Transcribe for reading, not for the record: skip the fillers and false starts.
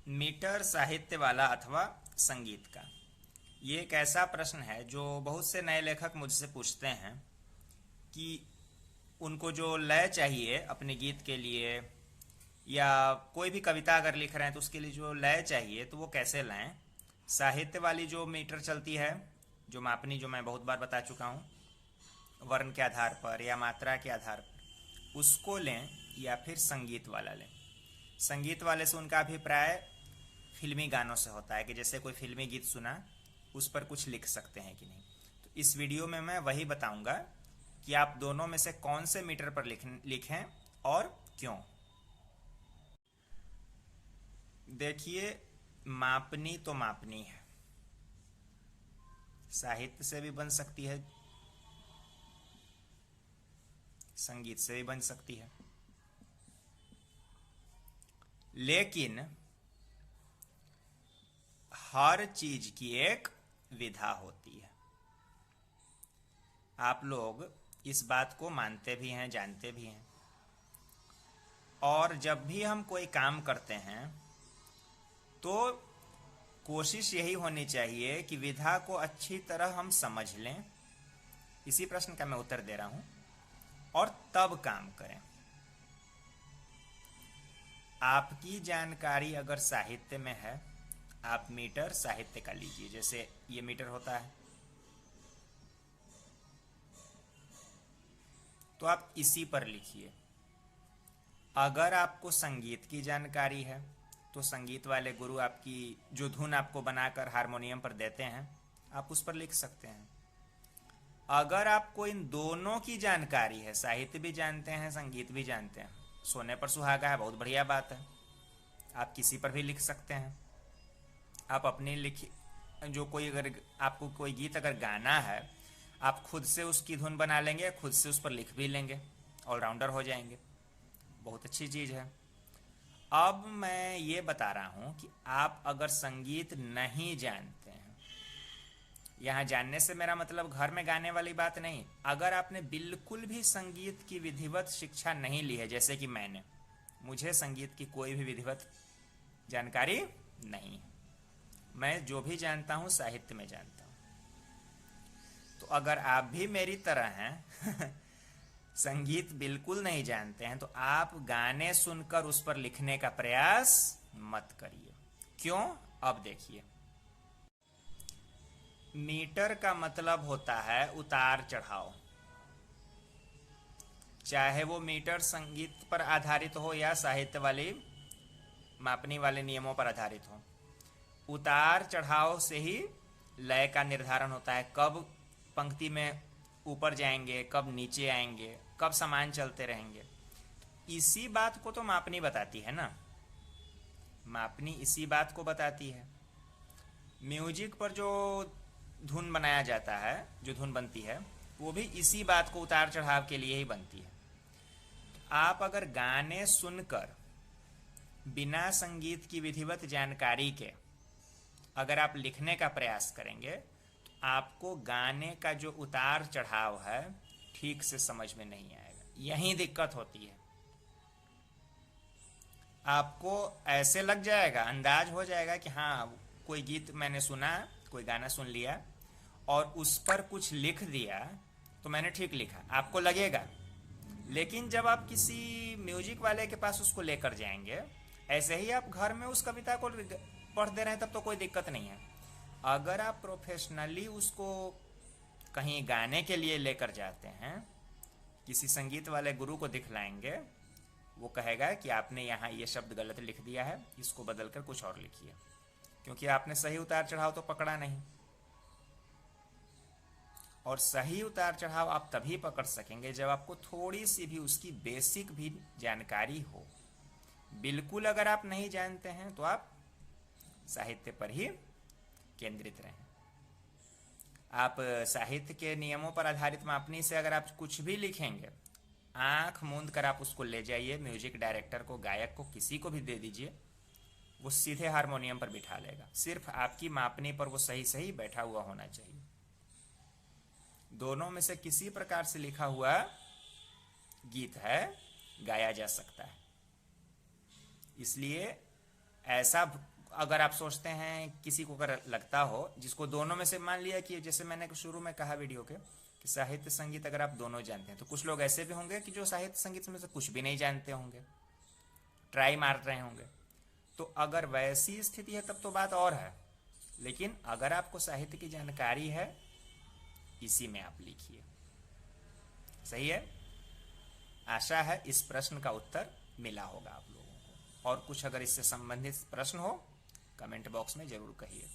Metre साहित्य वाला अथवा संगीत का। ये एक ऐसा प्रश्न है जो बहुत से नए लेखक मुझसे पूछते हैं कि उनको जो लय चाहिए अपने गीत के लिए, या कोई भी कविता अगर लिख रहे हैं तो उसके लिए जो लय चाहिए तो वो कैसे लाएं। साहित्य वाली जो मीटर चलती है, जो मापनी, जो मैं बहुत बार बता चुका हूँ, वर्ण के आधार पर या मात्रा के आधार पर, उसको लें या फिर संगीत वाला लें। संगीत वाले से उनका अभिप्राय फिल्मी गानों से होता है कि जैसे कोई फिल्मी गीत सुना, उस पर कुछ लिख सकते हैं कि नहीं। तो इस वीडियो में मैं वही बताऊंगा कि आप दोनों में से कौन से मीटर पर लिखें और क्यों। देखिए, मापनी तो मापनी है, साहित्य से भी बन सकती है, संगीत से भी बन सकती है, लेकिन हर चीज की एक विधा होती है। आप लोग इस बात को मानते भी हैं, जानते भी हैं। और जब भी हम कोई काम करते हैं तो कोशिश यही होनी चाहिए कि विधा को अच्छी तरह हम समझ लें। इसी प्रश्न का मैं उत्तर दे रहा हूं, और तब काम करें। आपकी जानकारी अगर साहित्य में है, आप मीटर साहित्य का लीजिए। जैसे ये मीटर होता है, तो आप इसी पर लिखिए। अगर आपको संगीत की जानकारी है तो संगीत वाले गुरु आपकी जो धुन आपको बनाकर हारमोनियम पर देते हैं, आप उस पर लिख सकते हैं। अगर आपको इन दोनों की जानकारी है, साहित्य भी जानते हैं, संगीत भी जानते हैं, सोने पर सुहागा है, बहुत बढ़िया बात है, आप किसी पर भी लिख सकते हैं। आप अपनी लिखी जो कोई, अगर आपको कोई गीत अगर गाना है, आप खुद से उसकी धुन बना लेंगे, खुद से उस पर लिख भी लेंगे, ऑलराउंडर हो जाएंगे। बहुत अच्छी चीज़ है। अब मैं ये बता रहा हूँ कि आप अगर संगीत नहीं जानते हैं, यहाँ जानने से मेरा मतलब घर में गाने वाली बात नहीं, अगर आपने बिल्कुल भी संगीत की विधिवत शिक्षा नहीं ली है, जैसे कि मुझे संगीत की कोई भी विधिवत जानकारी नहीं है, मैं जो भी जानता हूँ साहित्य में जानता हूँ। तो अगर आप भी मेरी तरह हैं संगीत बिल्कुल नहीं जानते हैं, तो आप गाने सुनकर उस पर लिखने का प्रयास मत करिए। क्यों? अब देखिए, मीटर का मतलब होता है उतार चढ़ाव। चाहे वो मीटर संगीत पर आधारित हो या साहित्य वाली मापनी वाले नियमों पर आधारित हो, उतार चढ़ाव से ही लय का निर्धारण होता है। कब पंक्ति में ऊपर जाएंगे, कब नीचे आएंगे, कब समान चलते रहेंगे। इसी बात को तो मापनी बताती है ना, मापनी इसी बात को बताती है। म्यूजिक पर जो धुन बनाया जाता है, जो धुन बनती है, वो भी इसी बात को उतार चढ़ाव के लिए ही बनती है। आप अगर गाने सुनकर बिना संगीत की विधिवत जानकारी के अगर आप लिखने का प्रयास करेंगे, तो आपको गाने का जो उतार चढ़ाव है ठीक से समझ में नहीं आएगा। यही दिक्कत होती है। आपको ऐसे लग जाएगा, अंदाज हो जाएगा कि हाँ, कोई गीत मैंने सुना, कोई गाना सुन लिया और उस पर कुछ लिख दिया तो मैंने ठीक लिखा, आपको लगेगा। लेकिन जब आप किसी म्यूजिक वाले के पास उसको लेकर जाएंगे, ऐसे ही आप घर में उस कविता को पढ़ दे रहे हैं, तब तो कोई दिक्कत नहीं है। अगर आप प्रोफेशनली उसको कहीं गाने के लिए लेकर जाते हैं, किसी संगीत वाले गुरु को दिखलाएंगे, वो कहेगा कि आपने यहाँ ये शब्द गलत लिख दिया है, इसको बदलकर कुछ और लिखिए, क्योंकि आपने सही उतार चढ़ाव तो पकड़ा नहीं। और सही उतार चढ़ाव आप तभी पकड़ सकेंगे जब आपको थोड़ी सी भी उसकी बेसिक भी जानकारी हो। बिल्कुल अगर आप नहीं जानते हैं तो आप साहित्य पर ही केंद्रित रहें। आप साहित्य के नियमों पर आधारित मापनी से अगर आप कुछ भी लिखेंगे, आंख मूंद कर आप उसको ले जाइए, म्यूजिक डायरेक्टर को, गायक को, किसी को भी दे दीजिए, वो सीधे हारमोनियम पर बिठा लेगा। सिर्फ आपकी मापनी पर वो सही सही बैठा हुआ होना चाहिए। दोनों में से किसी प्रकार से लिखा हुआ गीत है, गाया जा सकता है। इसलिए ऐसा अगर आप सोचते हैं, किसी को अगर लगता हो, जिसको दोनों में से, मान लिया कि जैसे मैंने शुरू में कहा वीडियो के कि साहित्य संगीत अगर आप दोनों जानते हैं, तो कुछ लोग ऐसे भी होंगे कि जो साहित्य संगीत में से कुछ भी नहीं जानते होंगे, ट्राई मार रहे होंगे। तो अगर वैसी स्थिति है तब तो बात और है, लेकिन अगर आपको साहित्य की जानकारी है, इसी में आप लिखिए। सही है। आशा है इस प्रश्न का उत्तर मिला होगा आप लोगों को। और कुछ अगर इससे संबंधित प्रश्न हो, कमेंट बॉक्स में जरूर कहिए।